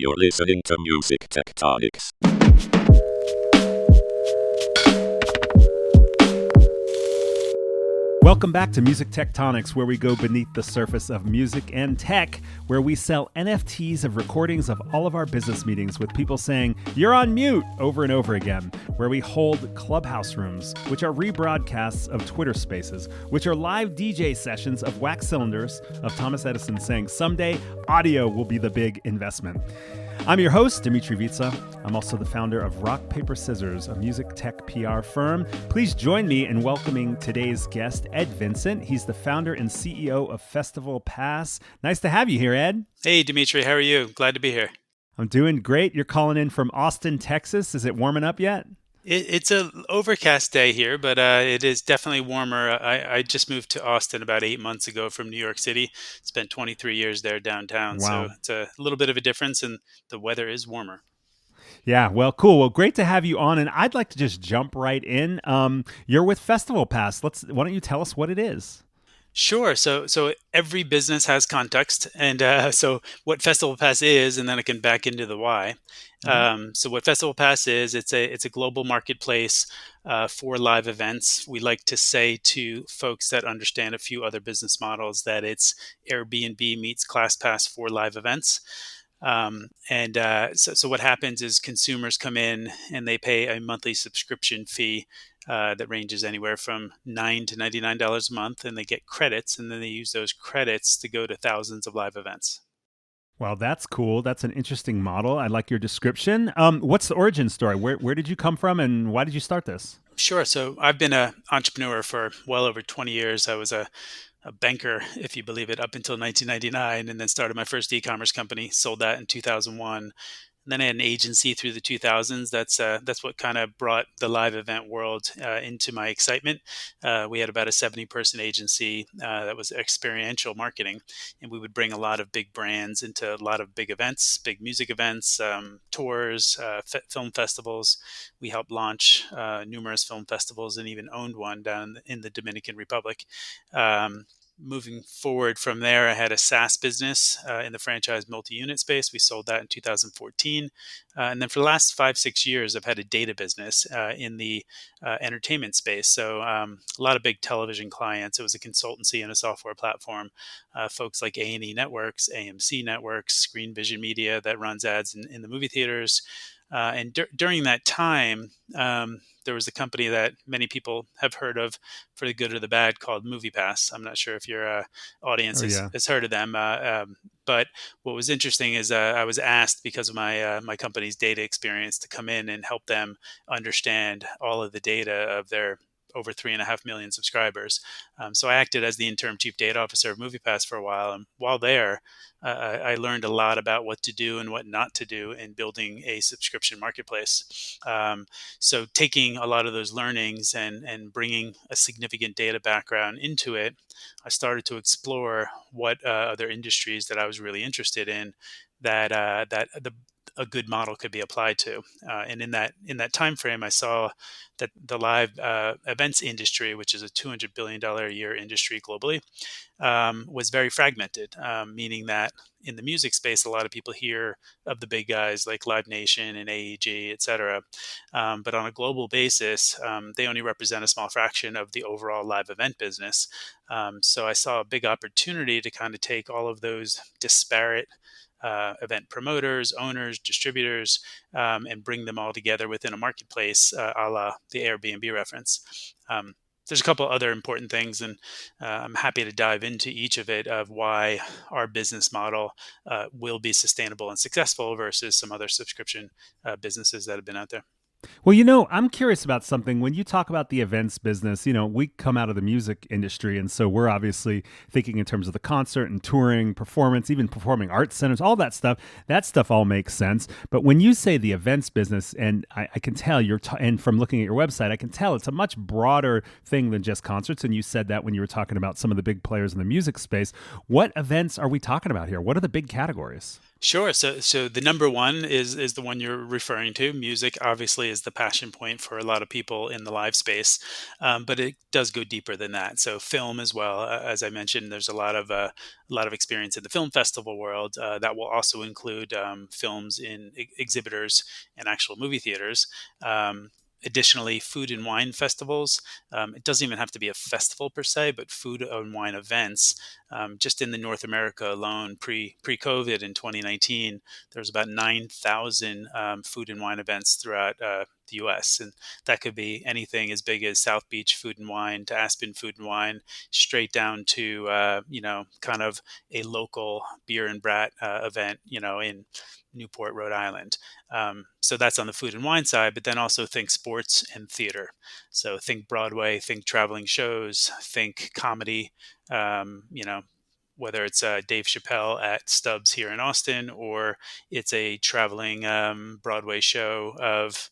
You're listening to Music Tectonics. Welcome back to Music Tectonics, where we go beneath the surface of music and tech, where we sell NFTs of recordings of all of our business meetings with people saying, "You're on mute," over and over again, where we hold clubhouse rooms, which are rebroadcasts of Twitter Spaces, which are live DJ sessions of wax cylinders of Thomas Edison saying, "Someday, audio will be the big investment." I'm your host, Dmitri Vietze. I'm also the founder of Rock, Paper, Scissors, a music tech PR firm. Please join me in welcoming today's guest, Ed Vincent. He's the founder and CEO of festivalPass. Nice to have you here, Ed. Hey, Dmitri. How are you? Glad to be here. I'm doing great. You're calling in from Austin, Texas. Is it warming up yet? It's an overcast day here, but it is definitely warmer. I just moved to Austin about 8 months ago from New York City. Spent 23 years there downtown. Wow. So it's a little bit of a difference, and the weather is warmer. Yeah, well, cool. Well, great to have you on, and I'd like to just jump right in. You're with festivalPass. Why don't you tell us what it is? Sure. So every business has context, and so what festivalPass is, and then I can back into the why. So what festivalPass is, it's a global marketplace for live events. We like to say to folks that understand a few other business models that it's Airbnb meets ClassPass for live events. So what happens is consumers come in and they pay a monthly subscription fee that ranges anywhere from $9 to $99 a month, and they get credits, and then they use those credits to go to thousands of live events. Well, that's cool. That's an interesting model. I like your description. What's the origin story? Where did you come from, and why did you start this? Sure. So I've been an entrepreneur for well over 20 years. I was a banker, if you believe it, up until 1999, and then started my first e-commerce company, sold that in 2001. And then I had an agency through the 2000s. That's what kind of brought the live event world into my excitement. We had about a 70-person agency that was experiential marketing, and we would bring a lot of big brands into a lot of big events, big music events, tours, film festivals. We helped launch numerous film festivals and even owned one down in the Dominican Republic. Moving forward from there, I had a SaaS business in the franchise multi-unit space. We sold that in 2014. And then for the last 5-6 years, I've had a data business in the entertainment space. So a lot of big television clients. It was a consultancy and a software platform. Folks like A&E Networks, AMC Networks, Screen Vision Media that runs ads in the movie theaters. And during that time, there was a company that many people have heard of for the good or the bad called MoviePass. I'm not sure if your audience has heard of them. But what was interesting is I was asked, because of my company's data experience, to come in and help them understand all of the data of their over 3.5 million subscribers. So I acted as the interim chief data officer of MoviePass for a while. And while there, I learned a lot about what to do and what not to do in building a subscription marketplace. So taking a lot of those learnings and bringing a significant data background into it, I started to explore what other industries that I was really interested in that a good model could be applied to. And in that time frame, I saw that the live events industry, which is a $200 billion a year industry globally, was very fragmented, meaning that in the music space, a lot of people hear of the big guys like Live Nation and AEG, et cetera. But on a global basis, they only represent a small fraction of the overall live event business. So I saw a big opportunity to kind of take all of those disparate event promoters, owners, distributors, and bring them all together within a marketplace, a la the Airbnb reference. There's a couple other important things, and I'm happy to dive into each of it, of why our business model will be sustainable and successful versus some other subscription businesses that have been out there. Well, I'm curious about something. When you talk about the events business, we come out of the music industry, and so we're obviously thinking in terms of the concert and touring, performance, even performing arts centers, all that stuff all makes sense. But when you say the events business, and I can tell and from looking at your website, I can tell it's a much broader thing than just concerts. And you said that when you were talking about some of the big players in the music space. What events are we talking about here? What are the big categories? Sure. So the number one is the one you're referring to. Music obviously is the passion point for a lot of people in the live space, but it does go deeper than that. So film as well. As I mentioned, there's a lot of experience in the film festival world that will also include films in exhibitors and actual movie theaters. Additionally, food and wine festivals. It doesn't even have to be a festival per se, but food and wine events just in the North America alone, pre-COVID in 2019, there was about 9,000 food and wine events throughout the U.S. And that could be anything as big as South Beach Food and Wine to Aspen Food and Wine, straight down to kind of a local beer and brat event, in Newport, Rhode Island. So that's on the food and wine side, but then also think sports and theater. So think Broadway, think traveling shows, think comedy, whether it's Dave Chappelle at Stubbs here in Austin, or it's a traveling Broadway show of,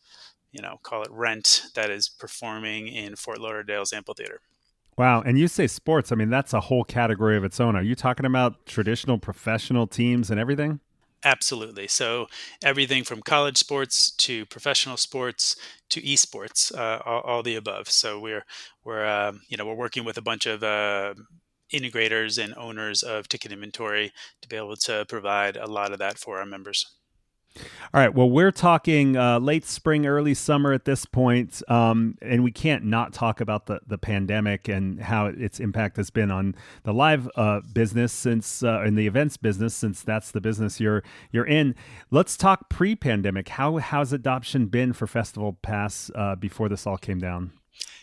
call it Rent, that is performing in Fort Lauderdale's amphitheater. Wow. And you say sports. I mean, that's a whole category of its own. Are you talking about traditional professional teams and everything? Absolutely. So everything from college sports to professional sports to esports, all the above. So we're working with a bunch of integrators and owners of ticket inventory to be able to provide a lot of that for our members. All right. Well, we're talking late spring, early summer at this point, and we can't not talk about the pandemic and how its impact has been on the live business since in the events business, since that's the business you're in. Let's talk pre-pandemic. How's adoption been for Festival Pass before this all came down?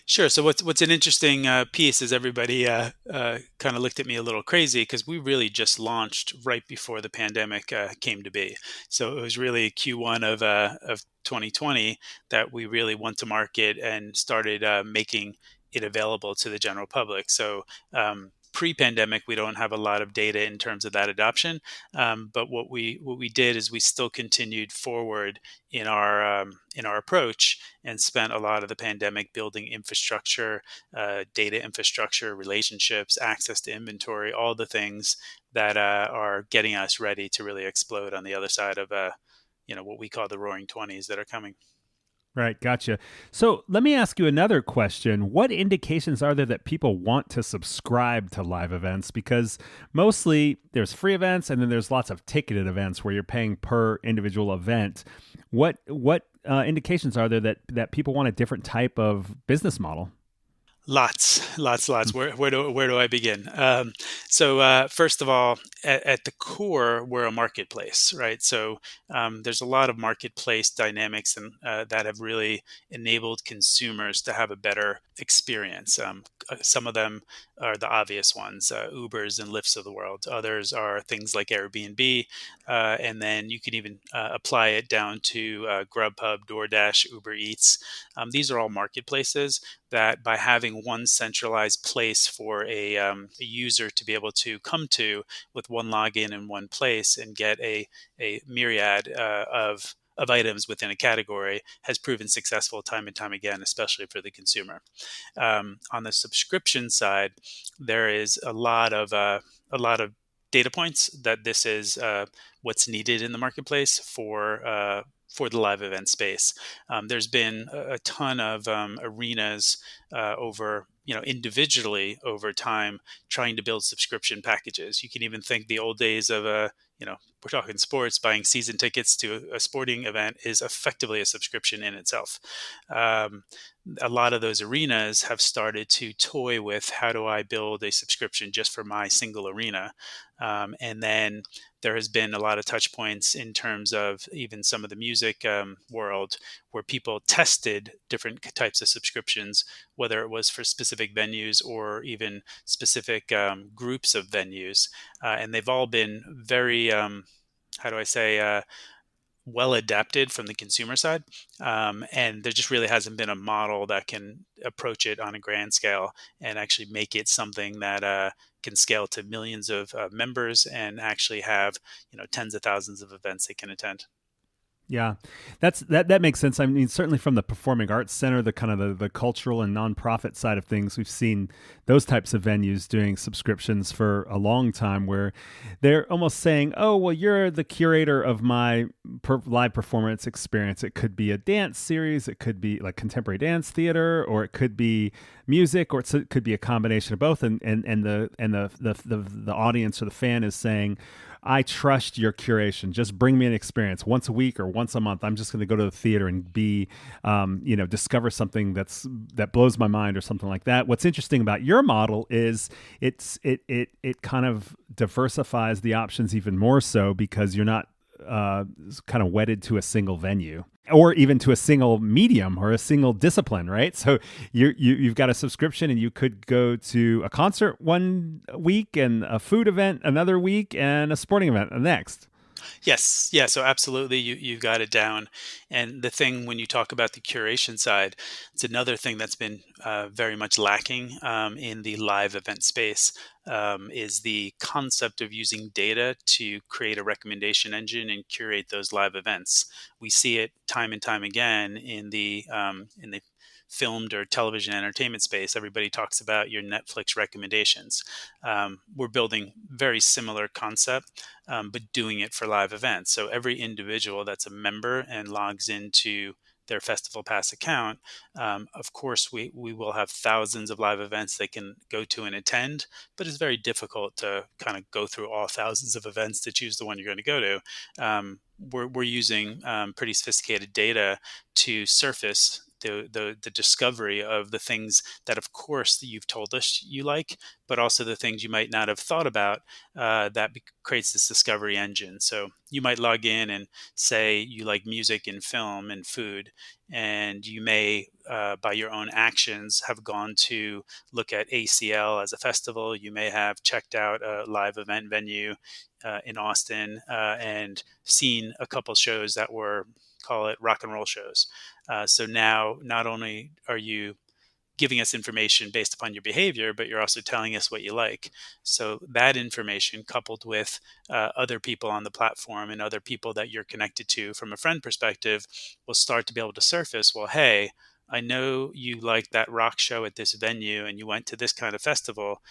Sure. So what's an interesting piece is everybody kind of looked at me a little crazy because we really just launched right before the pandemic came to be. So it was really Q1 of 2020 that we really went to market and started making it available to the general public. So pre-pandemic, we don't have a lot of data in terms of that adoption, but what we did is we still continued forward in our approach and spent a lot of the pandemic building infrastructure, data infrastructure, relationships, access to inventory, all the things that are getting us ready to really explode on the other side of what we call the Roaring Twenties that are coming. Right, gotcha. So let me ask you another question. What indications are there that people want to subscribe to live events? Because mostly there's free events and then there's lots of ticketed events where you're paying per individual event. What indications are there that people want a different type of business model? Lots. Where do I begin? So first of all, at the core, we're a marketplace, right? So there's a lot of marketplace dynamics and that have really enabled consumers to have a better experience. Some of them are the obvious ones, Ubers and Lyfts of the world. Others are things like Airbnb, and then you can even apply it down to Grubhub, DoorDash, Uber Eats. These are all marketplaces that by having one centralized place for a user to be able to come to with one login in one place and get a myriad of items within a category has proven successful time and time again, especially for the consumer. On the subscription side, there is a lot of data points that this is what's needed in the marketplace for the live event space. There's been a ton of arenas over individually over time trying to build subscription packages. You can even think the old days of we're talking sports, buying season tickets to a sporting event is effectively a subscription in itself. Um, a lot of those arenas have started to toy with how do I build a subscription just for my single arena. And then there has been a lot of touch points in terms of even some of the music world where people tested different types of subscriptions, whether it was for specific venues or even specific groups of venues. And they've all been very, how do I say, well adapted from the consumer side. And there just really hasn't been a model that can approach it on a grand scale and actually make it something that can scale to millions of members and actually have tens of thousands of events they can attend. Yeah, that makes sense. I mean, certainly from the Performing Arts Center, the kind of the cultural and nonprofit side of things, we've seen those types of venues doing subscriptions for a long time, where they're almost saying, "Oh, well, you're the curator of my live performance experience." It could be a dance series, it could be like contemporary dance theater, or it could be music, or it could be a combination of both. And the audience or the fan is saying, I trust your curation. Just bring me an experience once a week or once a month. I'm just going to go to the theater and discover something that blows my mind or something like that. What's interesting about your model is it kind of diversifies the options even more so, because you're not kind of wedded to a single venue or even to a single medium or a single discipline, right? So you've got a subscription, and you could go to a concert one week and a food event another week and a sporting event the next. Yes, yeah. So absolutely, you've got it down. And the thing when you talk about the curation side, it's another thing that's been very much lacking in the live event space, is the concept of using data to create a recommendation engine and curate those live events. We see it time and time again in the filmed or television entertainment space. Everybody talks about your Netflix recommendations. We're building very similar concept, but doing it for live events. So every individual that's a member and logs into their festivalPass account, of course, we will have thousands of live events they can go to and attend, but it's very difficult to kind of go through all thousands of events to choose the one you're going to go to. We're using pretty sophisticated data to surface the discovery of the things that, of course, you've told us you like, but also the things you might not have thought about, creates this discovery engine. So you might log in and say you like music and film and food, and you may, by your own actions, have gone to look at ACL as a festival. You may have checked out a live event venue in Austin and seen a couple shows that were, call it, rock and roll shows. So now not only are you giving us information based upon your behavior, but you're also telling us what you like. So that information, coupled with other people on the platform and other people that you're connected to from a friend perspective, will start to be able to surface, well, hey, I know you liked that rock show at this venue and you went to this kind of festival.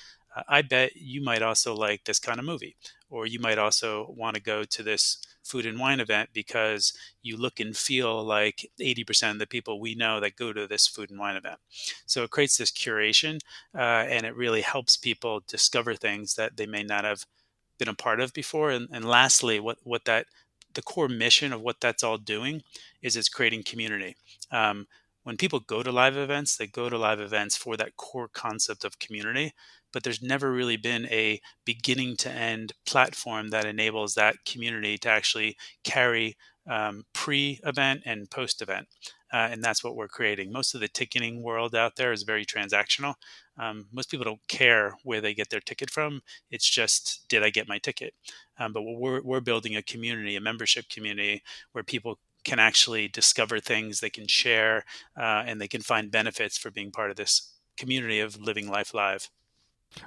I bet you might also like this kind of movie, or you might also want to go to this food and wine event because you look and feel like 80% of the people we know that go to this food and wine event. So it creates this curation, and it really helps people discover things that they may not have been a part of before. And lastly, what that the core mission of what that's all doing is it's creating community. When people go to live events, they go to live events for that core concept of community, but there's never really been a beginning to end platform that enables that community to actually carry pre-event and post-event. And that's what we're creating. Most of the ticketing world out there is very transactional. Most people don't care where they get their ticket from. It's just, did I get my ticket? But we're building a community, a membership community, where people can actually discover things they can share, and they can find benefits for being part of this community of living life live.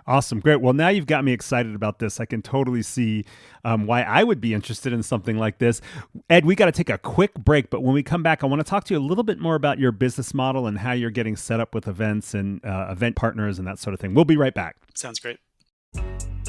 Awesome. Great. Well, now you've got me excited about this. I can totally see why I would be interested in something like this. Ed, we got to take a quick break, but when we come back, I want to talk to you a little bit more about your business model and how you're getting set up with events and event partners and that sort of thing. We'll be right back. Sounds great.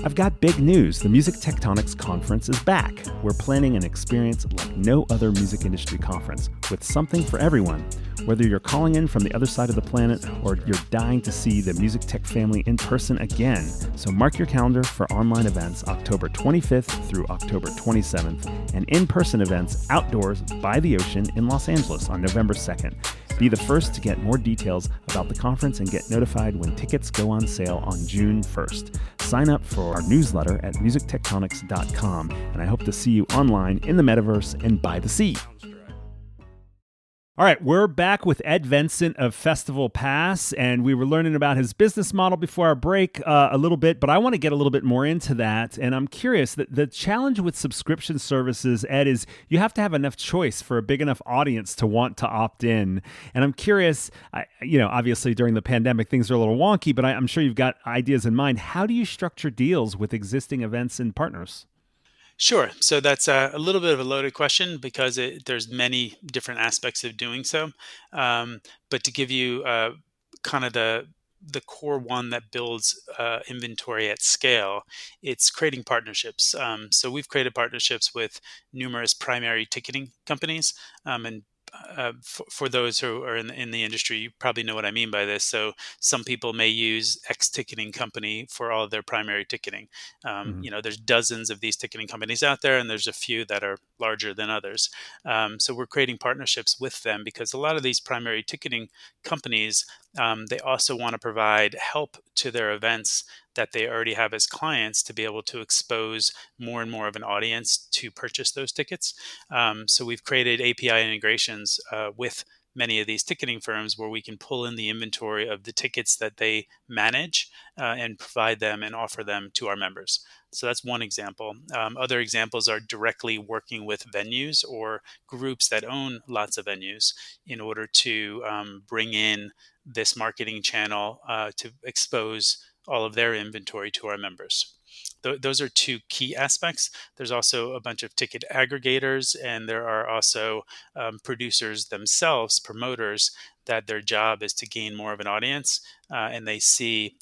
I've got big news. The Music Tectonics Conference is back. We're planning an experience like no other music industry conference, with something for everyone. Whether you're calling in from the other side of the planet or you're dying to see the Music Tech family in person again. So mark your calendar for online events October 25th through October 27th, and in-person events outdoors by the ocean in Los Angeles on November 2nd. Be the first to get more details about the conference and get notified when tickets go on sale on June 1st. Sign up for our newsletter at musictectonics.com, and I hope to see you online in the metaverse and by the sea. All right, we're back with Ed Vincent of festivalPass, and we were learning about his business model before our break a little bit, but I want to get a little bit more into that. And I'm curious, that the challenge with subscription services, Ed, is you have to have enough choice for a big enough audience to want to opt in. And I'm curious, obviously during the pandemic, things are a little wonky, but I'm sure you've got ideas in mind. How do you structure deals with existing events and partners? Sure. So that's a little bit of a loaded question because there's many different aspects of doing so. Um, but to give you kind of the core one that builds inventory at scale, it's creating partnerships. So we've created partnerships with numerous primary ticketing companies, and for those who are in the industry, you probably know what I mean by this. So some people may use X ticketing company for all of their primary ticketing. Mhm. There's dozens of these ticketing companies out there, and there's a few that are larger than others. So we're creating partnerships with them because a lot of these primary ticketing companies, they also want to provide help to their events that they already have as clients to be able to expose more and more of an audience to purchase those tickets. So we've created API integrations with many of these ticketing firms where we can pull in the inventory of the tickets that they manage and provide them and offer them to our members. So that's one example. Other examples are directly working with venues or groups that own lots of venues in order to bring in this marketing channel to expose all of their inventory to our members. Those are two key aspects. There's also a bunch of ticket aggregators, and there are also producers themselves, promoters, that their job is to gain more of an audience, and they see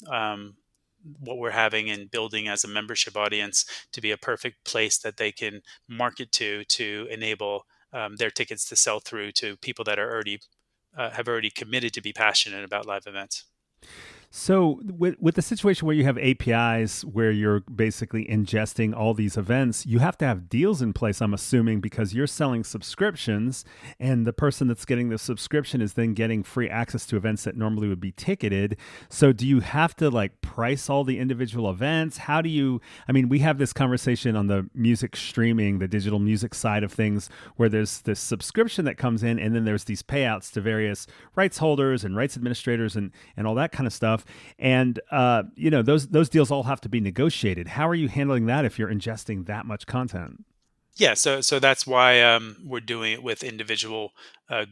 what we're having and building as a membership audience to be a perfect place that they can market to enable their tickets to sell through to people that are already have already committed to be passionate about live events. So with the situation where you have APIs where you're basically ingesting all these events, you have to have deals in place, I'm assuming, because you're selling subscriptions and the person that's getting the subscription is then getting free access to events that normally would be ticketed. So do you have to like price all the individual events? How do you, I mean, we have this conversation on the music streaming, the digital music side of things, where there's this subscription that comes in and then there's these payouts to various rights holders and rights administrators and all that kind of stuff. And those deals all have to be negotiated. How are you handling that if you're ingesting that much content? Yeah, so that's why we're doing it with individual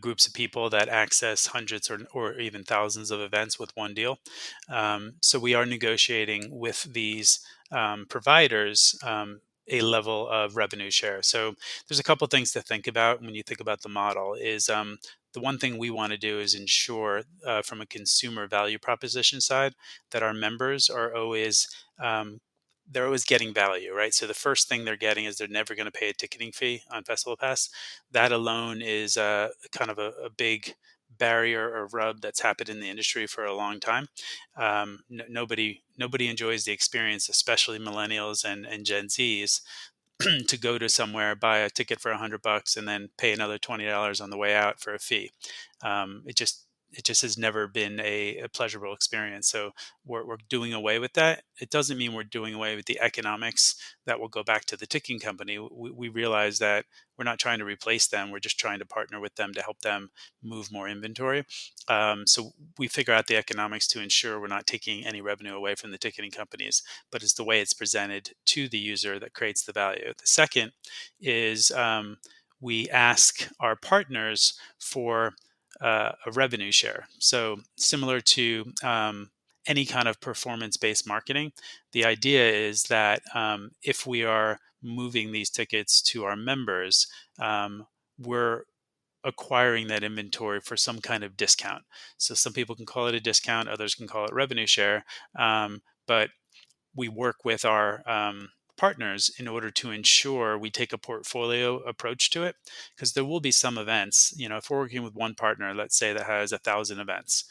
groups of people that access hundreds or even thousands of events with one deal. So we are negotiating with these providers a level of revenue share. So there's a couple things to think about when you think about the model. Is the one thing we want to do is ensure from a consumer value proposition side that our members are always they're always getting value, right? So the first thing they're getting is they're never going to pay a ticketing fee on Festival Pass. That alone is kind of a big barrier or rub that's happened in the industry for a long time. Nobody enjoys the experience, especially millennials and Gen Zs, to go to somewhere, buy a ticket for $100, and then pay another $20 on the way out for a fee. It just has never been a pleasurable experience. So we're doing away with that. It doesn't mean we're doing away with the economics that will go back to the ticking company. We realize that we're not trying to replace them. We're just trying to partner with them to help them move more inventory. So we figure out the economics to ensure we're not taking any revenue away from the ticketing companies, but it's the way it's presented to the user that creates the value. The second is we ask our partners for a revenue share. So similar to any kind of performance-based marketing, the idea is that if we are moving these tickets to our members, we're acquiring that inventory for some kind of discount. So some people can call it a discount, others can call it revenue share. But we work with our partners in order to ensure we take a portfolio approach to it, because there will be some events, if we're working with one partner, let's say, that has 1,000 events,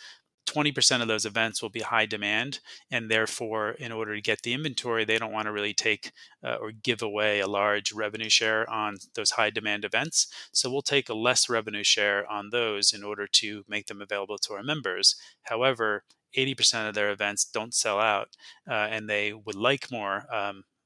20% of those events will be high demand, and therefore in order to get the inventory, they don't want to really take or give away a large revenue share on those high demand events. So we'll take a less revenue share on those in order to make them available to our members. However, 80% of their events don't sell out, and they would like more,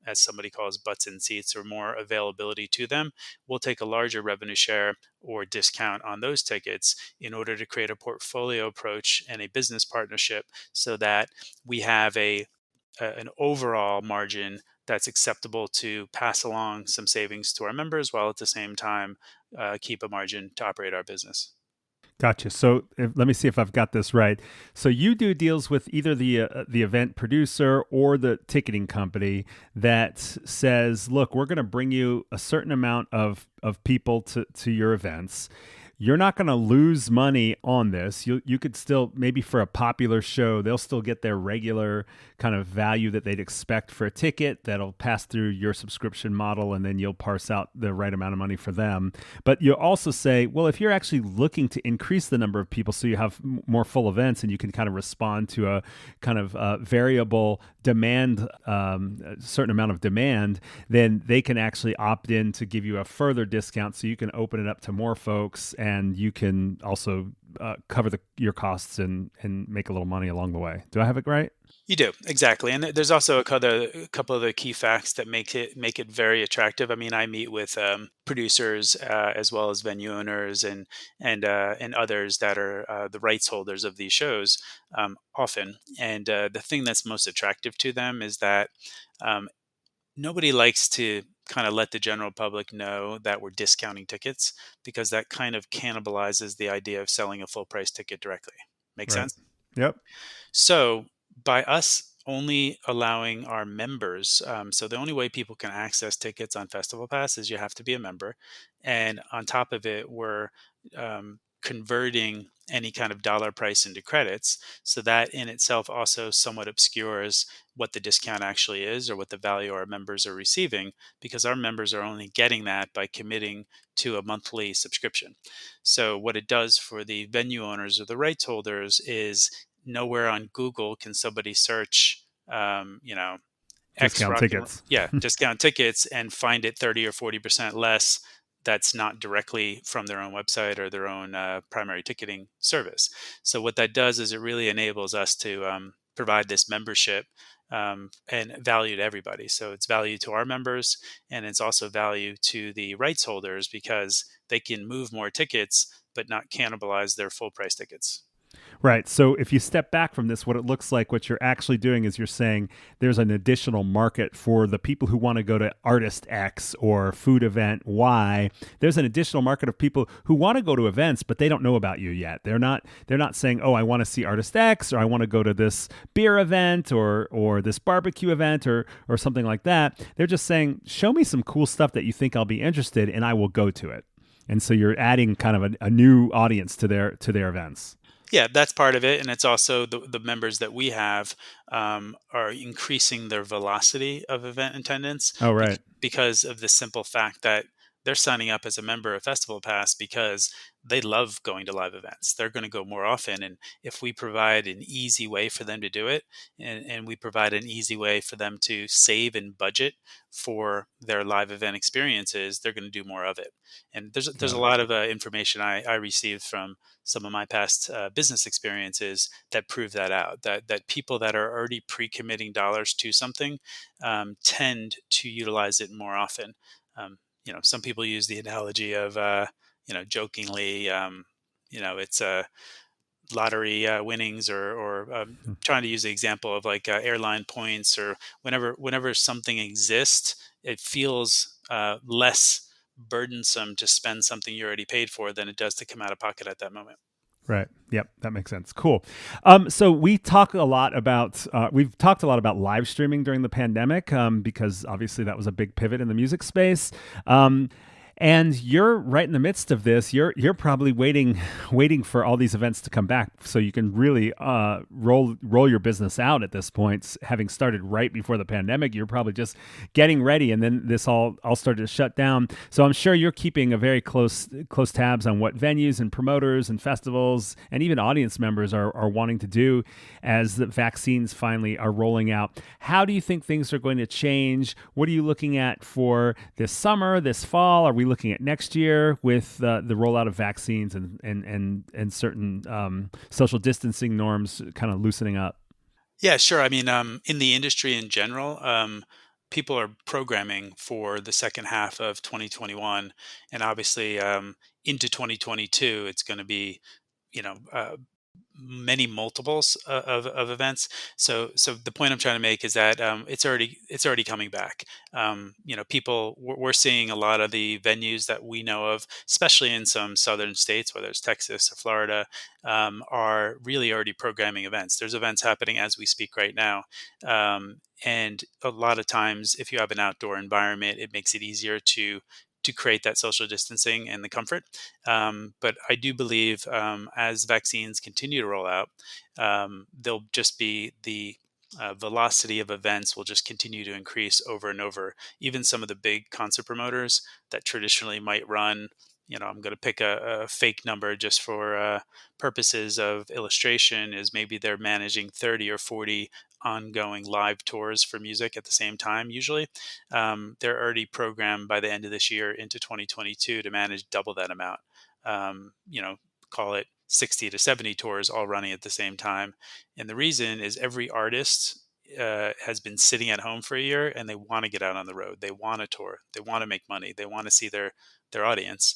as somebody calls butts in seats, or more availability to them. We'll take a larger revenue share or discount on those tickets in order to create a portfolio approach and a business partnership so that we have an overall margin that's acceptable to pass along some savings to our members while at the same time keep a margin to operate our business. Gotcha. So let me see if I've got this right. So you do deals with either the event producer or the ticketing company that says, "Look, we're going to bring you a certain amount of people to your events. You're not going to lose money on this. You could still, maybe for a popular show, they'll still get their regular kind of value that they'd expect for a ticket that'll pass through your subscription model, and then you'll parse out the right amount of money for them. But you also say, well, if you're actually looking to increase the number of people so you have more full events and you can kind of respond to a kind of variable demand, a certain amount of demand, then they can actually opt in to give you a further discount so you can open it up to more folks, and you can also cover your costs and make a little money along the way. Do I have it right? You do, exactly. And there's also a couple of the key facts that make it very attractive. I mean, I meet with producers as well as venue owners and others that are the rights holders of these shows often. And the thing that's most attractive to them is that um, nobody likes to kind of let the general public know that we're discounting tickets, because that kind of cannibalizes the idea of selling a full price ticket directly. Make Right. sense? Yep. So by us only allowing our members, so the only way people can access tickets on Festival Pass is you have to be a member, and on top of it, we're converting any kind of dollar price into credits. So that in itself also somewhat obscures what the discount actually is or what the value our members are receiving, because our members are only getting that by committing to a monthly subscription. So what it does for the venue owners or the rights holders is nowhere on Google can somebody search, X Discount rock and tickets. yeah, discount tickets and find it 30 or 40% less. That's not directly from their own website or their own primary ticketing service. So what that does is it really enables us to provide this membership and value to everybody. So it's value to our members, and it's also value to the rights holders, because they can move more tickets but not cannibalize their full price tickets. Right. So if you step back from this, what it looks like, what you're actually doing is you're saying there's an additional market for the people who want to go to artist X or food event Y. There's an additional market of people who want to go to events, but they don't know about you yet. They're not saying, "Oh, I want to see artist X," or "I want to go to this beer event or this barbecue event," or something like that. They're just saying, "Show me some cool stuff that you think I'll be interested, and I will go to it." And so you're adding kind of a new audience to their events. Yeah, that's part of it, and it's also the members that we have are increasing their velocity of event attendance, Oh, right. because of the simple fact that they're signing up as a member of Festival Pass because they love going to live events. They're going to go more often, and if we provide an easy way for them to do it, and we provide an easy way for them to save and budget for their live event experiences, they're going to do more of it. And there's Got a it. lot of information I received from some of my past business experiences that prove that out. That people that are already pre-committing dollars to something tend to utilize it more often. Some people use the analogy of jokingly, it's lottery winnings, or trying to use the example of like airline points, or whenever something exists, it feels less burdensome to spend something you already paid for than it does to come out of pocket at that moment. Right. Yep. That makes sense. Cool. So we've talked a lot about live streaming during the pandemic, because obviously that was a big pivot in the music space. And you're right in the midst of this. You're probably waiting for all these events to come back so you can really roll your business out at this point. Having started right before the pandemic, you're probably just getting ready, and then this all started to shut down. So I'm sure you're keeping a very close tabs on what venues and promoters and festivals and even audience members are wanting to do as the vaccines finally are rolling out. How do you think things are going to change? What are you looking at for this summer, this fall? Are we looking at next year with the rollout of vaccines and certain social distancing norms kind of loosening up? Yeah, sure. I mean, in the industry in general, people are programming for the second half of 2021, and obviously into 2022, it's going to be, many multiples of events. So the point I'm trying to make is that it's already coming back. People we're seeing a lot of the venues that we know of, especially in some southern states, whether it's Texas or Florida, are really already programming events. There's events happening as we speak right now. And a lot of times, if you have an outdoor environment, it makes it easier to create that social distancing and the comfort. But I do believe as vaccines continue to roll out, there'll just be the velocity of events will just continue to increase over and over. Even some of the big concert promoters that traditionally might run, I'm going to pick a fake number just for purposes of illustration, is maybe they're managing 30 or 40 ongoing live tours for music at the same time, usually. They're already programmed by the end of this year into 2022 to manage double that amount. Um, you know, Call it 60 to 70 tours all running at the same time. And the reason is every artist has been sitting at home for a year and they want to get out on the road. They want to tour. They want to make money. They want to see their audience.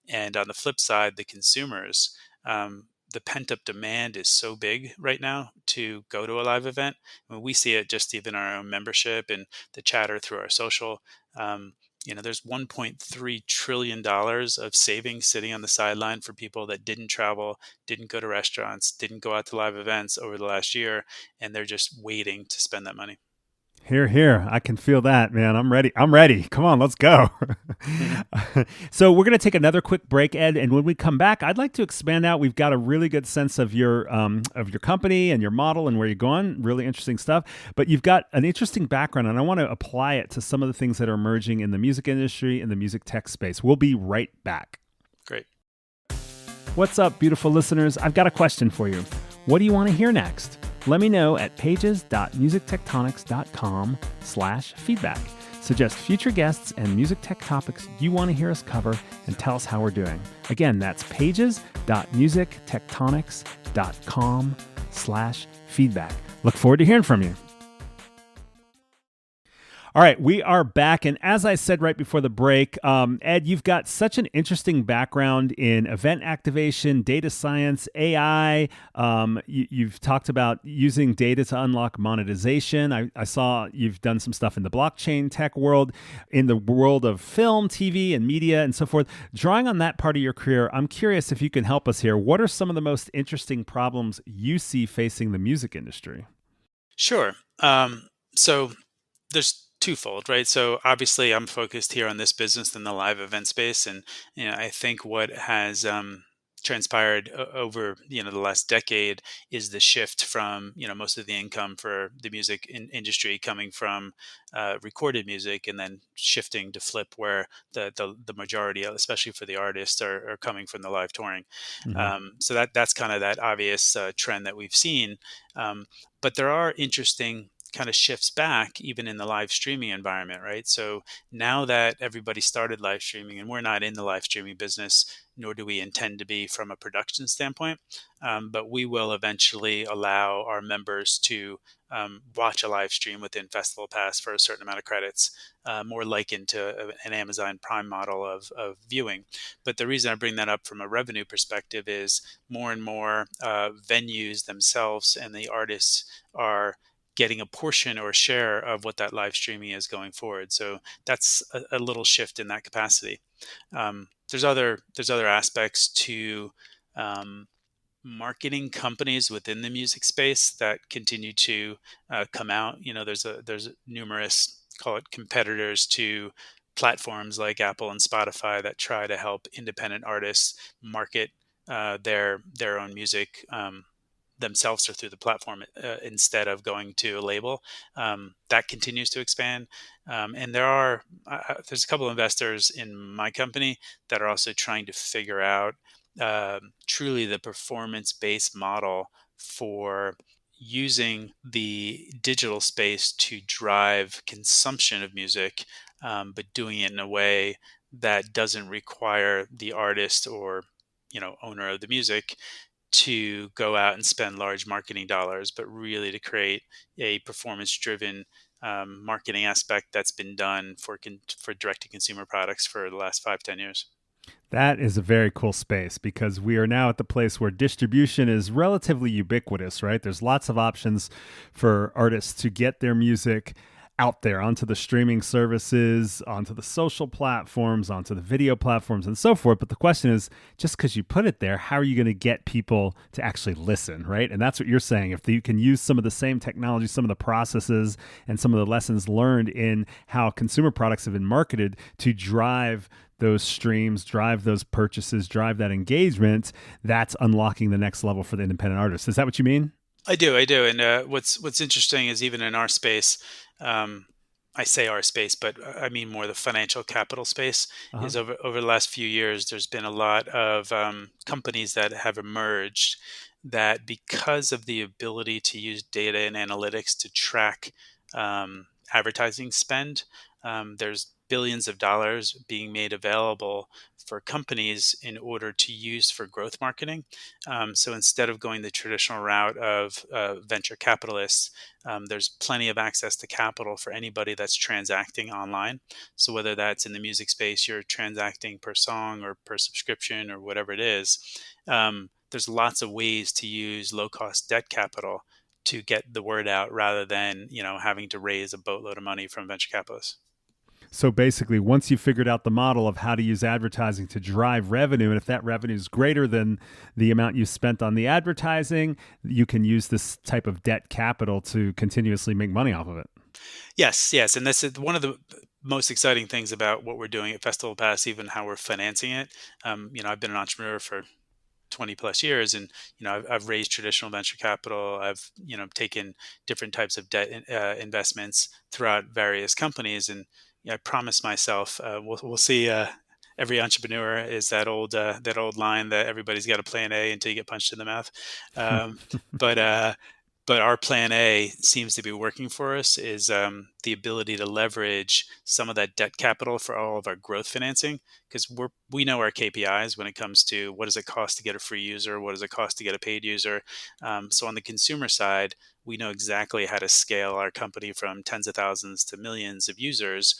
And on the flip side, the consumers, the pent up demand is so big right now to go to a live event. I mean, we see it just even our own membership and the chatter through our social. Um, there's $1.3 trillion of savings sitting on the sideline for people that didn't travel, didn't go to restaurants, didn't go out to live events over the last year, and they're just waiting to spend that money. Here, here. I can feel that, man. I'm ready. I'm ready. Come on, let's go. Mhm. So we're going to take another quick break, Ed, and when we come back, I'd like to expand out. We've got a really good sense of your company and your model and where you're going. Really interesting stuff. But you've got an interesting background, and I want to apply it to some of the things that are emerging in the music industry and the music tech space. We'll be right back. Great. What's up, beautiful listeners? I've got a question for you. What do you want to hear next? Let me know at pages.musictectonics.com/feedback. Suggest future guests and music tech topics you want to hear us cover and tell us how we're doing. Again, that's pages.musictectonics.com/feedback. Look forward to hearing from you. All right, we are back. And as I said right before the break, Ed, you've got such an interesting background in event activation, data science, AI. You've talked about using data to unlock monetization. I saw you've done some stuff in the blockchain tech world, in the world of film, TV, and media, and so forth. Drawing on that part of your career, I'm curious if you can help us here. What are some of the most interesting problems you see facing the music industry? Sure. So there's twofold, right? So obviously, I'm focused here on this business in the live event space, and I think what has transpired over the last decade is the shift from most of the income for the music industry coming from recorded music, and then shifting to flip where the majority, especially for the artists, are coming from the live touring. Mm-hmm. So that's kind of that obvious trend that we've seen. But there are interesting kind of shifts back even in the live streaming environment, right? So now that everybody started live streaming, and we're not in the live streaming business, nor do we intend to be from a production standpoint, but we will eventually allow our members to watch a live stream within festivalPass for a certain amount of credits, more likened to an Amazon Prime model of viewing. But the reason I bring that up from a revenue perspective is more and more venues themselves and the artists are getting a portion or a share of what that live streaming is going forward. So that's a little shift in that capacity. There's other aspects to marketing companies within the music space that continue to come out. There's numerous, call it, competitors to platforms like Apple and Spotify that try to help independent artists market their own music themselves or through the platform instead of going to a label. That continues to expand, and there's a couple of investors in my company that are also trying to figure out truly the performance-based model for using the digital space to drive consumption of music, but doing it in a way that doesn't require the artist or owner of the music to go out and spend large marketing dollars, but really to create a performance-driven marketing aspect that's been done for direct-to-consumer products for the last 5-10 years. That is a very cool space because we are now at the place where distribution is relatively ubiquitous, right? There's lots of options for artists to get their music out there onto the streaming services, onto the social platforms, onto the video platforms, and so forth. But the question is, just because you put it there, how are you going to get people to actually listen, right? And that's what you're saying. If you can use some of the same technology, some of the processes, and some of the lessons learned in how consumer products have been marketed to drive those streams, drive those purchases, drive that engagement, that's unlocking the next level for the independent artist. Is that what you mean? I do. And what's interesting is even in our space, um, I say our space, but I mean more the financial capital space. Uh-huh. Is over the last few years, there's been a lot of companies that have emerged that because of the ability to use data and analytics to track advertising spend, there's billions of dollars being made available for companies in order to use for growth marketing. So instead of going the traditional route of venture capitalists, there's plenty of access to capital for anybody that's transacting online. So whether that's in the music space, you're transacting per song or per subscription or whatever it is, there's lots of ways to use low cost debt capital to get the word out rather than having to raise a boatload of money from venture capitalists. So basically, once you figured out the model of how to use advertising to drive revenue, and if that revenue is greater than the amount you spent on the advertising, you can use this type of debt capital to continuously make money off of it. Yes, yes, and this is one of the most exciting things about what we're doing at festivalPass, even how we're financing it. I've been an entrepreneur for 20 plus years, and I've raised traditional venture capital. I've taken different types of debt investments throughout various companies, and I promised myself we'll see. Every entrepreneur is that old line that everybody's got a plan A until you get punched in the mouth. Um, but our plan A seems to be working for us is the ability to leverage some of that debt capital for all of our growth financing, because we know our KPIs when it comes to what does it cost to get a free user, what does it cost to get a paid user. So on the consumer side, we know exactly how to scale our company from tens of thousands to millions of users,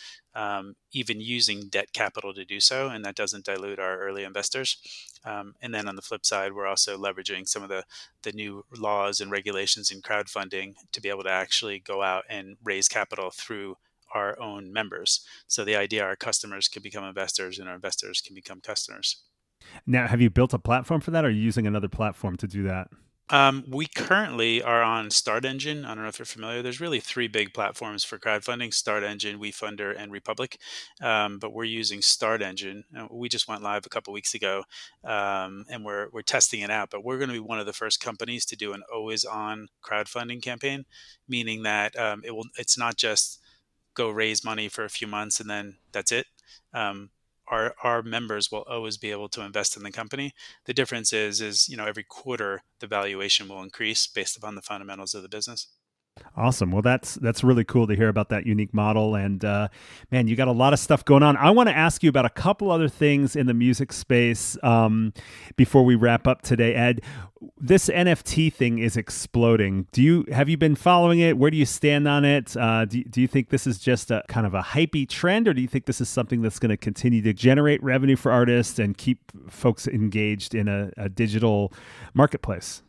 even using debt capital to do so, and that doesn't dilute our early investors. And then on the flip side, we're also leveraging some of the new laws and regulations in crowdfunding to be able to actually go out and raise capital through our own members. So the idea our customers can become investors and our investors can become customers. Now, have you built a platform for that, or are you using another platform to do that? We currently are on Start Engine. I don't know if you're familiar. There's really three big platforms for crowdfunding: Start Engine, WeFunder, and Republic. But we're using Start Engine. We just went live a couple weeks ago, and we're testing it out. But we're going to be one of the first companies to do an always-on crowdfunding campaign, meaning that it's not just go raise money for a few months and then that's it. Um, our members will always be able to invest in the company. The difference is every quarter the valuation will increase based upon the fundamentals of the business. Awesome. Well, that's really cool to hear about that unique model. And man, you got a lot of stuff going on. I want to ask you about a couple other things in the music space before we wrap up today, Ed. This NFT thing is exploding. Have you been following it? Where do you stand on it? Do you think this is just a kind of a hypey trend, or do you think this is something that's going to continue to generate revenue for artists and keep folks engaged in a digital marketplace?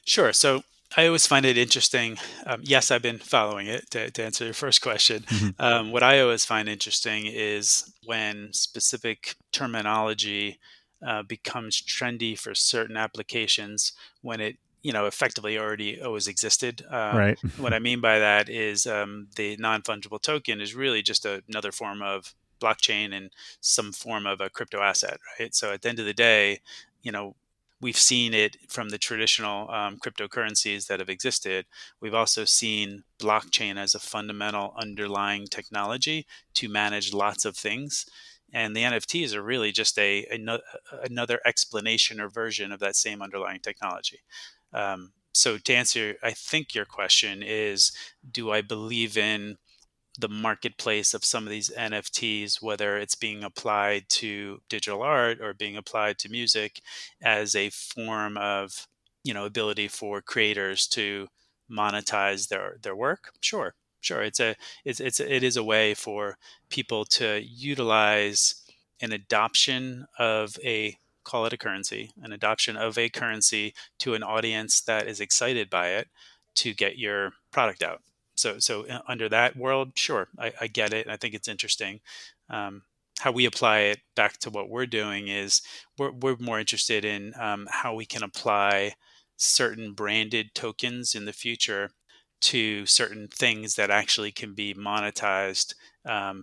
Sure. So I always find it interesting. Yes, I've been following it to answer your first question. Mhm. What I always find interesting is when specific terminology becomes trendy for certain applications when it, effectively already always existed. Right. What I mean by that is the non-fungible token is really just another form of blockchain and some form of a crypto asset, right? So at the end of the day, you know, we've seen it from the traditional cryptocurrencies that have existed. We've also seen blockchain as a fundamental underlying technology to manage lots of things. And the NFTs are really just another explanation or version of that same underlying technology. So to answer, I think your question is, do I believe in the marketplace of some of these NFTs, whether it's being applied to digital art or being applied to music as a form of, ability for creators to monetize their work? Sure. Sure. It is a way for people to utilize an adoption of call it a currency, an adoption of a currency to an audience that is excited by it to get your product out. So under that world, sure, I get it. And I think it's interesting. Um, how we apply it back to what we're doing is we're more interested in how we can apply certain branded tokens in the future to certain things that actually can be monetized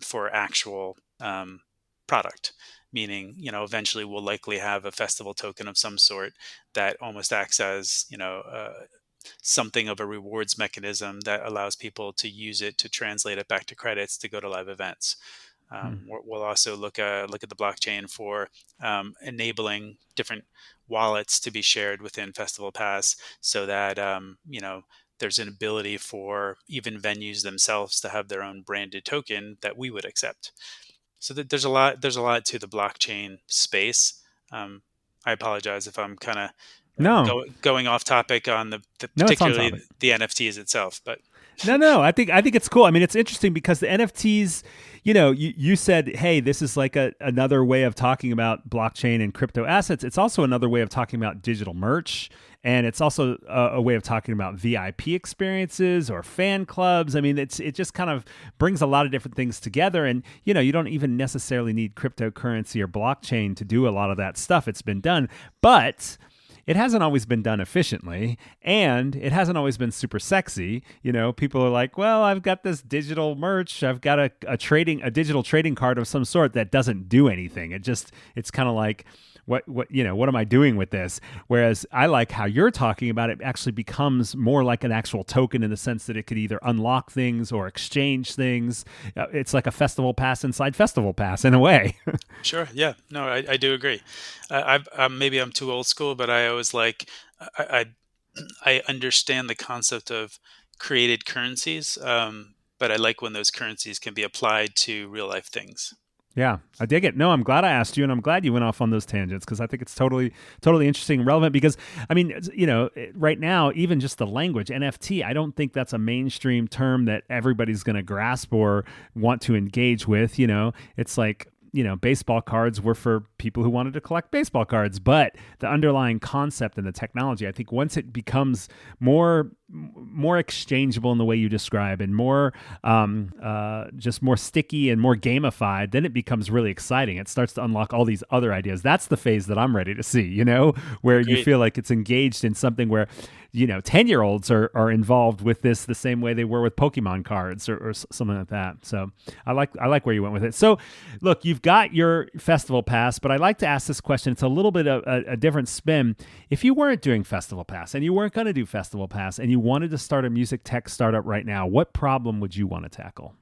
for actual product. Meaning, eventually we'll likely have a festival token of some sort that almost acts as, something of a rewards mechanism that allows people to use it to translate it back to credits to go to live events. We'll also look at the blockchain for enabling different wallets to be shared within festivalPass, so that there's an ability for even venues themselves to have their own branded token that we would accept. So there's a lot to the blockchain space. I apologize if I'm kind of No, going off topic on no, it's on particularly topic. the NFTs itself, but No. I think it's cool. I mean, it's interesting because the NFTs, you said, hey, this is like another way of talking about blockchain and crypto assets. It's also another way of talking about digital merch. And it's also a way of talking about VIP experiences or fan clubs. I mean, it just kind of brings a lot of different things together. And, you don't even necessarily need cryptocurrency or blockchain to do a lot of that stuff. It's been done. But it hasn't always been done efficiently, and it hasn't always been super sexy. People are like, well, I've got this digital merch. I've got a digital trading card of some sort that doesn't do anything. It's kind of like, what am I doing with this? Whereas I like how you're talking about it actually becomes more like an actual token in the sense that it could either unlock things or exchange things. It's like a festival pass inside festival pass in a way. sure, yeah, no, I do agree. Maybe I'm too old school, but I always I I understand the concept of created currencies, but I like when those currencies can be applied to real life things. Yeah, I dig it. No, I'm glad I asked you, and I'm glad you went off on those tangents because I think it's totally interesting and relevant. Because I mean, right now, even just the language NFT, I don't think that's a mainstream term that everybody's going to grasp or want to engage with. It's like, baseball cards were for people who wanted to collect baseball cards, but the underlying concept and the technology, I think once it becomes more exchangeable in the way you describe and more just more sticky and more gamified, then it becomes really exciting. It starts to unlock all these other ideas. That's the phase that I'm ready to see, where you Agreed. feel like it's engaged in something where 10-year-olds are involved with this the same way they were with Pokemon cards or something like that. So I like where you went with it. So look, you've got your festival pass, but I like to ask this question. It's a little bit of a different spin. If you weren't doing festival pass and you weren't going to do festival pass and you wanted to start a music tech startup right now, what problem would you want to tackle?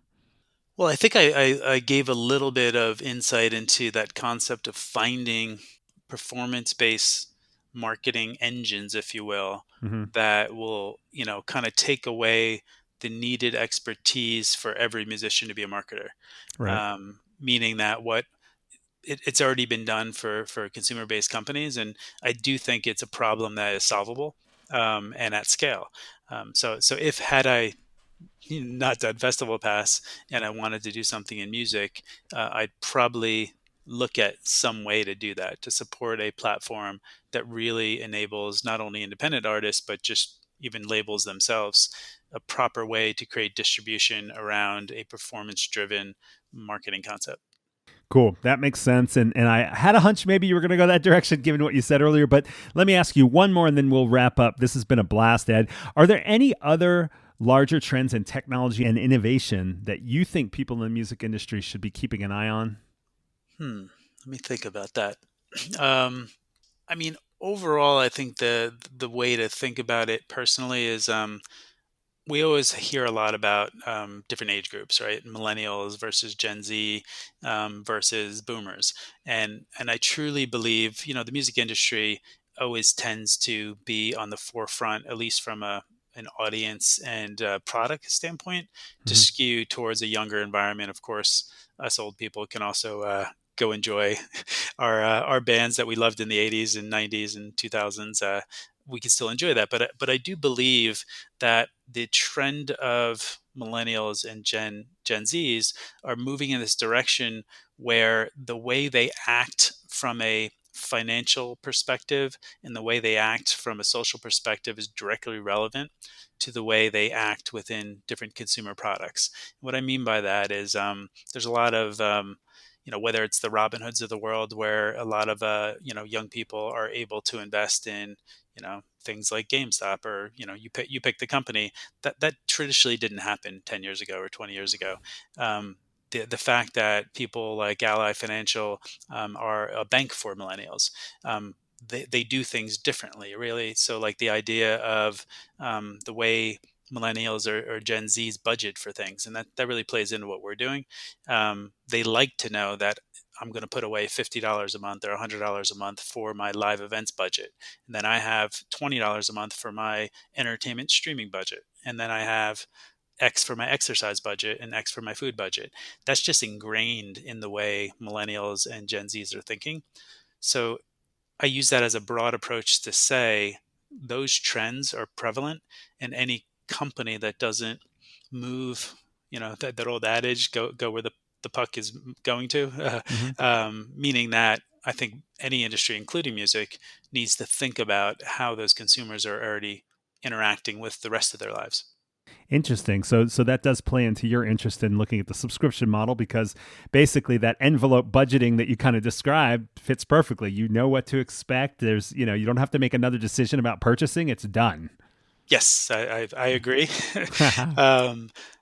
Well, I think I gave a little bit of insight into that concept of finding performance-based marketing engines, if you will, Mm-hmm. that will, kind of take away the needed expertise for every musician to be a marketer. Right. Meaning that it's already been done for consumer-based companies, and I do think it's a problem that is solvable and at scale. So if had I not done Festival Pass and I wanted to do something in music, I'd probably look at some way to do that, to support a platform that really enables not only independent artists, but just even labels themselves, a proper way to create distribution around a performance driven marketing concept. Cool. That makes sense. And I had a hunch maybe you were going to go that direction given what you said earlier. But let me ask you one more and then we'll wrap up. This has been a blast, Ed. Are there any other larger trends in technology and innovation that you think people in the music industry should be keeping an eye on? Let me think about that. I mean, overall, I think the way to think about it personally is we always hear a lot about different age groups, right? Millennials versus Gen Z versus Boomers, and I truly believe the music industry always tends to be on the forefront, at least from an audience and product standpoint, to Mm-hmm. skew towards a younger environment. Of course, us old people can also go enjoy our bands that we loved in the '80s and '90s and 2000s. We can still enjoy that, but I do believe that the trend of millennials and Gen Zs are moving in this direction where the way they act from a financial perspective and the way they act from a social perspective is directly relevant to the way they act within different consumer products. What I mean by that is there's a lot of whether it's the Robin Hoods of the world, where a lot of young people are able to invest in things like GameStop, or you pick the company that traditionally didn't happen 10 years ago or 20 years ago. The fact that people like Ally Financial are a bank for millennials. They do things differently, really. So like the idea of the way millennials or Gen Z's budget for things, and that really plays into what we're doing. They like to know that I'm going to put away $50 a month or $100 a month for my live events budget. And then I have $20 a month for my entertainment streaming budget. And then I have X for my exercise budget and X for my food budget. That's just ingrained in the way millennials and Gen Zs are thinking. So I use that as a broad approach to say those trends are prevalent, and any company that doesn't move, that old adage, go where the puck is going to, meaning that I think any industry, including music, needs to think about how those consumers are already interacting with the rest of their lives. Interesting. So that does play into your interest in looking at the subscription model, because basically that envelope budgeting that you kind of described fits perfectly. You know what to expect. There's, you don't have to make another decision about purchasing. It's done. Yes, I agree.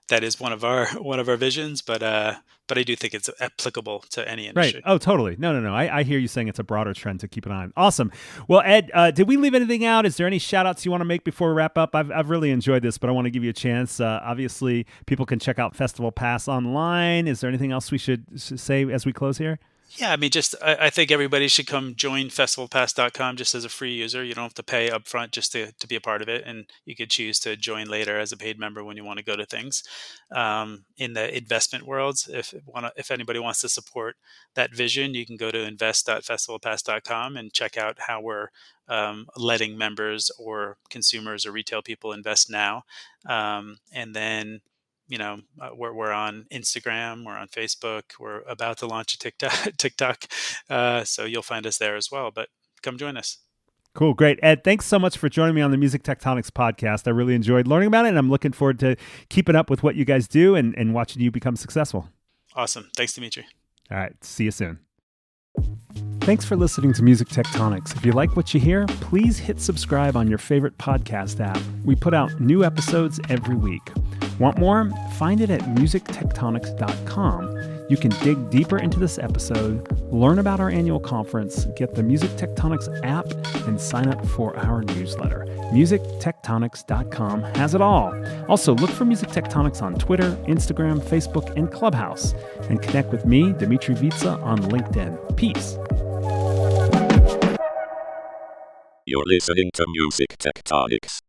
That is one of our visions, but I do think it's applicable to any industry. Right. Oh, totally. No. I hear you saying it's a broader trend to keep an eye on. Awesome. Well, Ed, did we leave anything out? Is there any shout outs you want to make before we wrap up? I've really enjoyed this, but I want to give you a chance. Obviously, people can check out festivalPass online. Is there anything else we should say as we close here? Yeah, I mean, I think everybody should come join festivalpass.com just as a free user. You don't have to pay upfront just to be a part of it, and you could choose to join later as a paid member when you want to go to things. In the investment worlds, if anybody wants to support that vision, you can go to invest.festivalpass.com and check out how we're letting members or consumers or retail people invest now, and then. We're on Instagram, we're on Facebook, we're about to launch a TikTok. So you'll find us there as well, but come join us. Cool. Great. Ed, thanks so much for joining me on the Music Tectonics podcast. I really enjoyed learning about it, and I'm looking forward to keeping up with what you guys do and watching you become successful. Awesome. Thanks, Dmitri. All right. See you soon. Thanks for listening to Music Tectonics. If you like what you hear, please hit subscribe on your favorite podcast app. We put out new episodes every week. Want more? Find it at musictectonics.com. You can dig deeper into this episode, learn about our annual conference, get the Music Tectonics app, and sign up for our newsletter. musictectonics.com has it all. Also, look for Music Tectonics on Twitter, Instagram, Facebook, and Clubhouse. And connect with me, Dmitri Vietze, on LinkedIn. Peace. You're listening to Music Tectonics.